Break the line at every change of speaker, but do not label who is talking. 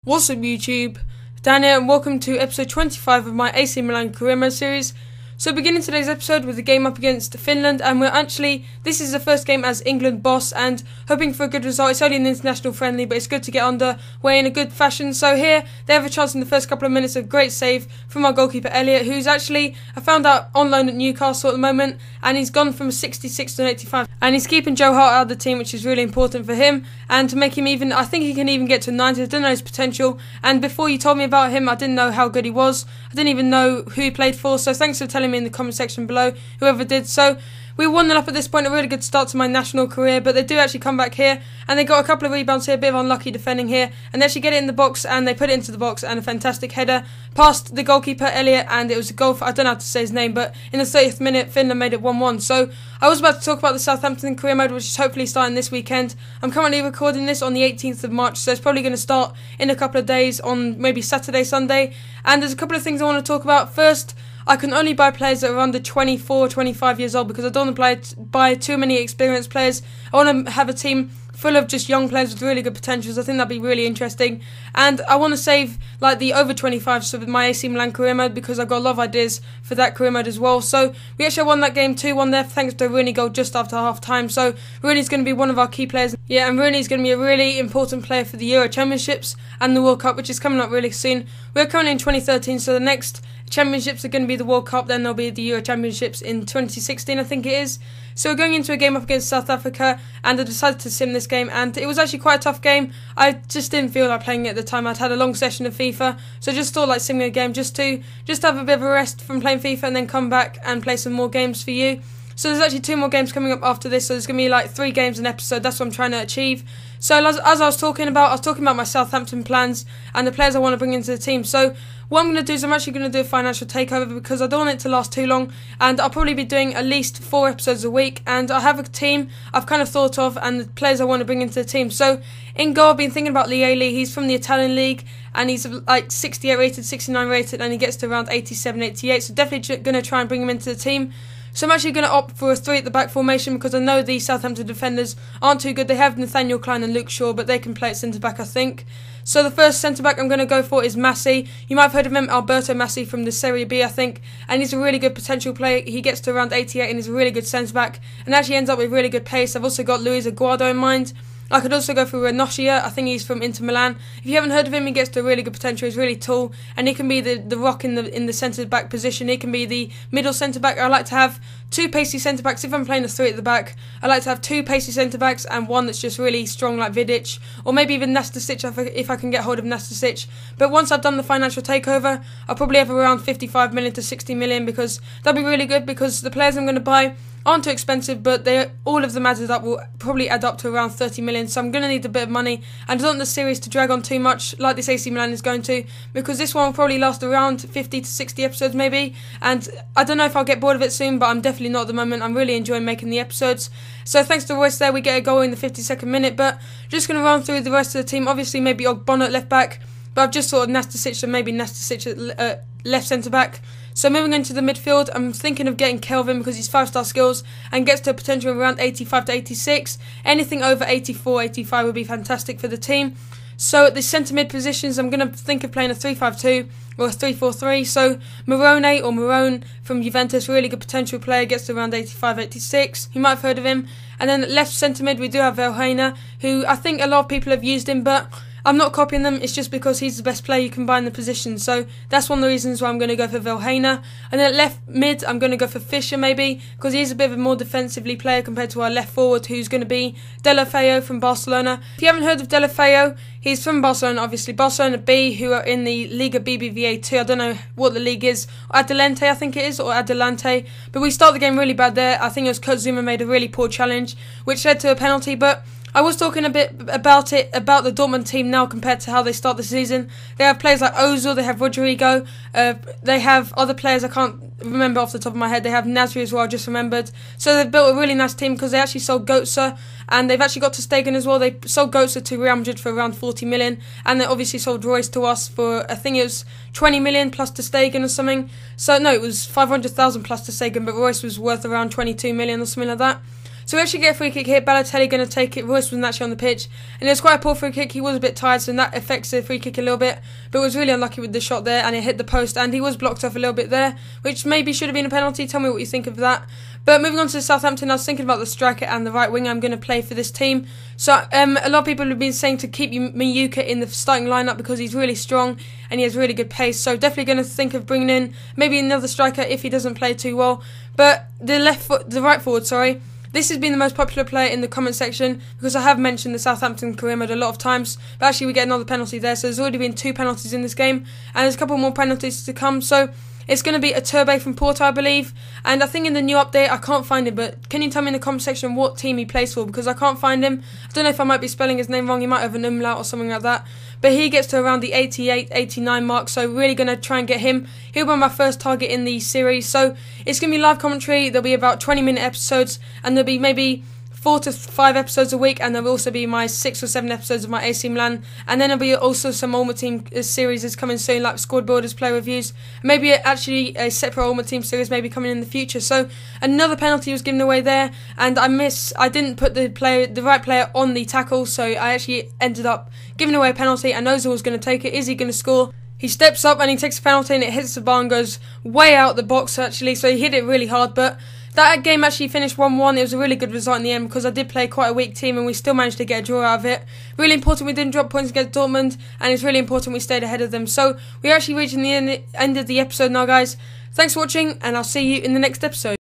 What's up YouTube, Dan here and welcome to episode 25 of my AC Milan career mode series. So beginning today's episode with a game up against Finland, and this is the first game as England boss and hoping for a good result. It's only an international friendly, but it's good to get underway in a good fashion. So here, they have a chance in the first couple of minutes, a great save from our goalkeeper Elliot, who's actually, I found out, on loan at Newcastle at the moment, and he's gone from 66 to an 85. And he's keeping Joe Hart out of the team, which is really important for him, and to make him even, I think he can even get to 90, I don't know his potential, and before you told me about him, I didn't know how good he was, I didn't even know who he played for, so thanks for telling me in the comment section below, whoever did. So we won them up at this point, a really good start to my national career, but they do actually come back here, and they got a couple of rebounds here, a bit of unlucky defending here, and they actually get it in the box, and they put it into the box, and a fantastic header past the goalkeeper Elliot, and it was a goal for, I don't know how to say his name, but in the 30th minute, Finland made it 1-1. So I was about to talk about the Southampton career mode, which is hopefully starting this weekend. I'm currently recording this on the 18th of March, so it's probably going to start in a couple of days, on maybe Saturday, Sunday, and there's a couple of things I want to talk about. First, I can only buy players that are under 24, 25 years old because I don't want to buy too many experienced players. I want to have a team full of just young players with really good potentials. I think that'd be really interesting. And I want to save like the over 25s for my AC Milan career mode because I've got a lot of ideas for that career mode as well. So we actually won that game 2-1 there thanks to a Rooney goal just after half time. So Rooney's going to be one of our key players. Yeah, and Rooney's going to be a really important player for the Euro Championships and the World Cup, which is coming up really soon. We're currently in 2013, so the next Championships are going to be the World Cup, then there'll be the Euro Championships in 2016, I think it is. So we're going into a game up against South Africa, and I decided to sim this game, and it was actually quite a tough game. I just didn't feel like playing it at the time. I'd had a long session of FIFA, so I just thought like simming a game just to have a bit of a rest from playing FIFA and then come back and play some more games for you. So there's actually 2 more games coming up after this, so there's going to be like 3 games an episode. That's what I'm trying to achieve. So as I was talking about my Southampton plans and the players I want to bring into the team. So what I'm going to do is I'm actually going to do a financial takeover because I don't want it to last too long, and I'll probably be doing at least 4 episodes a week, and I have a team I've kind of thought of and the players I want to bring into the team. So in goal, I've been thinking about Lieli. He's from the Italian league and he's like 68 rated, 69 rated, and he gets to around 87, 88, so definitely going to try and bring him into the team. So I'm actually going to opt for a 3 at the back formation because I know the Southampton defenders aren't too good. They have Nathaniel Klein and Luke Shaw, but they can play at centre back, I think. So the first centre back I'm going to go for is Massi. You might have heard of him, Alberto Massi from the Serie B, I think, and he's a really good potential player. He gets to around 88 and he's a really good centre back, and actually ends up with really good pace. I've also got Luis Aguado in mind. I could also go for Ranocchia. I think he's from Inter Milan. If you haven't heard of him, he gets to a really good potential. He's really tall, and he can be the rock in the centre back position. He can be the middle centre back. I like to have 2 pacey centre backs. If I'm playing a 3 at the back, I like to have 2 pacey centre backs and one that's just really strong, like Vidic, or maybe even Nastasic if I can get hold of Nastasic. But once I've done the financial takeover, I'll probably have around 55 million to 60 million because that'll be really good because the players I'm going to buy aren't too expensive, but all of them added up will probably add up to around 30 million, so I'm going to need a bit of money, and I don't want the series to drag on too much like this AC Milan is going to, because this one will probably last around 50 to 60 episodes maybe, and I don't know if I'll get bored of it soon, but I'm definitely not at the moment. I'm really enjoying making the episodes. So thanks to Royce there, we get a goal in the 52nd minute, but just going to run through the rest of the team. Obviously maybe Ogbonna at left back, but I've just thought of Nastasic, so maybe Nastasic at left centre back. So moving into the midfield, I'm thinking of getting Kelvin because he's 5-star skills and gets to a potential of around 85 to 86. Anything over 84, 85 would be fantastic for the team. So at the centre mid positions, I'm going to think of playing a 3-5-2 or a 3-4-3. So Marone from Juventus, really good potential player, gets to around 85, 86. You might have heard of him. And then left centre mid, we do have Verheyen, who I think a lot of people have used him, but I'm not copying them, it's just because he's the best player you can buy in the position. So that's one of the reasons why I'm going to go for Verheyen. And then left mid, I'm going to go for Fischer maybe, because he's a bit of a more defensively player compared to our left forward, who's going to be Deulofeu from Barcelona. If you haven't heard of Deulofeu, he's from Barcelona, obviously. Barcelona B, who are in the Liga BBVA 2. I don't know what the league is. Adelante, I think it is, or Adelante. But we start the game really bad there. I think it was Kurt Zuma made a really poor challenge, which led to a penalty, but I was talking a bit about the Dortmund team now compared to how they start the season. They have players like Ozil, they have Rodrigo, they have other players I can't remember off the top of my head. They have Nasri as well, I just remembered. So they've built a really nice team because they actually sold Götze, and they've actually got to Stegen as well. They sold Götze to Real Madrid for around 40 million, and they obviously sold Royce to us for, I think it was 20 million plus to Stegen or something. So no, it was 500,000 plus to Stegen, but Royce was worth around 22 million or something like that. So we actually get a free kick here. Balotelli going to take it. Royce wasn't actually on the pitch. And it was quite a poor free kick. He was a bit tired, so that affects the free kick a little bit. But was really unlucky with the shot there, and it hit the post, and he was blocked off a little bit there, which maybe should have been a penalty. Tell me what you think of that. But moving on to Southampton, I was thinking about the striker and the right wing I'm going to play for this team. So a lot of people have been saying to keep Miyuka in the starting lineup because he's really strong and he has really good pace. So definitely going to think of bringing in maybe another striker if he doesn't play too well. But the right forward, sorry. This has been the most popular player in the comment section because I have mentioned the Southampton career mode a lot of times. But actually we get another penalty there. So there's already been 2 penalties in this game. And there's a couple more penalties to come. So it's going to be a Turbe from Porto, I believe. And I think in the new update, I can't find him. But can you tell me in the comment section what team he plays for? Because I can't find him. I don't know if I might be spelling his name wrong. He might have an umlaut or something like that. But he gets to around the 88, 89 mark. So really going to try and get him. He'll be my first target in the series. So it's going to be live commentary. There'll be about 20-minute episodes. And there'll be maybe 4 to 5 episodes a week, and there'll also be my 6 or 7 episodes of my AC Milan, and then there'll be also some Ultimate Team series is coming soon, like Squad Builders, Play Reviews, maybe actually a separate Ultimate Team series maybe coming in the future. So another penalty was given away there, and I didn't put the right player on the tackle, so I actually ended up giving away a penalty, and Ozil was going to take it. Is he going to score? He steps up and he takes a penalty, and it hits the bar and goes way out the box actually, so he hit it really hard. But that game actually finished 1-1. It was a really good result in the end because I did play quite a weak team and we still managed to get a draw out of it. Really important we didn't drop points against Dortmund, and it's really important we stayed ahead of them. So we're actually reaching the end of the episode now, guys. Thanks for watching, and I'll see you in the next episode.